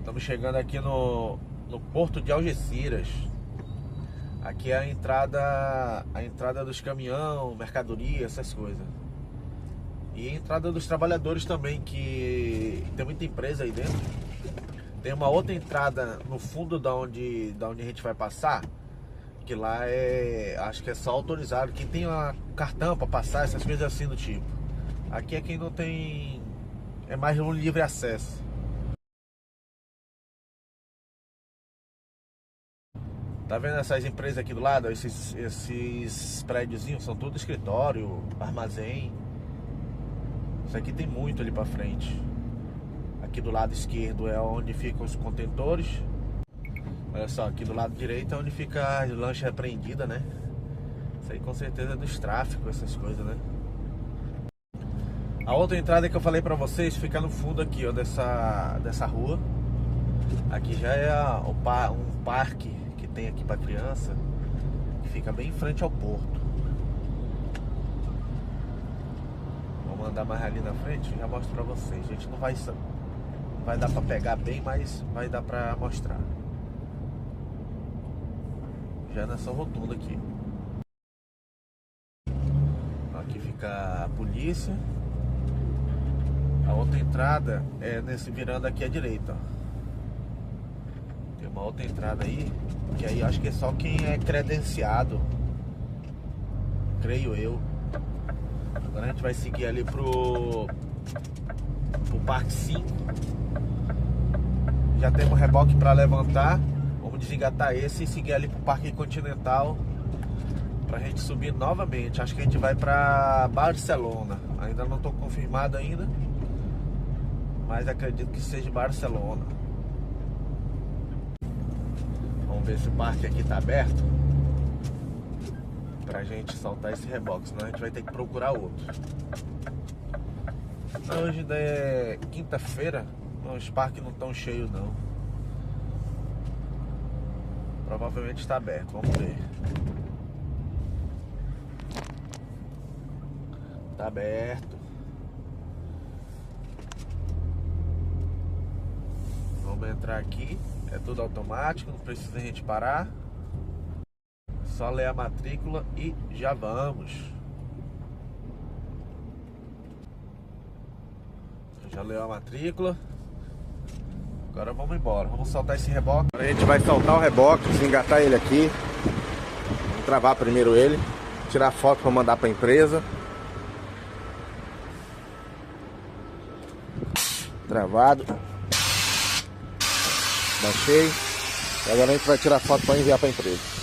Estamos chegando aqui no Porto de Algeciras. Aqui é a entrada dos caminhões, mercadoria, essas coisas. E a entrada dos trabalhadores também, que tem muita empresa aí dentro. Tem uma outra entrada no fundo da onde a gente vai passar, que lá acho que é só autorizado quem tem cartão para passar, essas coisas assim do tipo. Aqui é quem não tem, é mais um livre acesso. Tá vendo essas empresas aqui do lado? Esses prédiozinhos são tudo escritório, armazém. Isso aqui tem muito ali pra frente. Aqui do lado esquerdo é onde ficam os contentores. Olha só, aqui do lado direito é onde fica a lancha apreendida, né? Isso aí com certeza é dos tráficos, essas coisas, né? A outra entrada que eu falei pra vocês fica no fundo aqui, ó, dessa rua. Aqui já é um parque que tem aqui pra criança, que fica bem em frente ao porto. Vamos andar mais ali na frente, já mostro pra vocês. A gente não vai dar pra pegar bem, mas vai dar pra mostrar. Já nessa rotunda aqui. Aqui fica a polícia. A outra entrada é virando aqui à direita, ó. Tem uma outra entrada aí, que aí acho que é só quem é credenciado, creio eu. Agora a gente vai seguir ali pro Parque 5. Já temos reboque para levantar. Vamos desengatar esse e seguir ali pro Parque Continental, pra gente subir novamente. Acho que a gente vai pra Barcelona. Ainda não estou confirmado ainda, mas acredito que seja Barcelona. Vamos ver se o parque aqui tá aberto pra gente soltar esse reboque, senão a gente vai ter que procurar outro. Hoje ainda é quinta-feira, os parques não estão cheios não. Provavelmente está aberto, vamos ver. Tá aberto. Vamos entrar aqui. É tudo automático, não precisa a gente parar. Só ler a matrícula e já vamos. Já leu a matrícula. Agora vamos embora. Vamos soltar esse reboque. Agora a gente vai soltar o reboque, desengatar ele aqui. Vamos travar primeiro ele. Tirar foto para mandar para a empresa. Travado. Baixei. E agora a gente vai tirar foto para enviar para a empresa.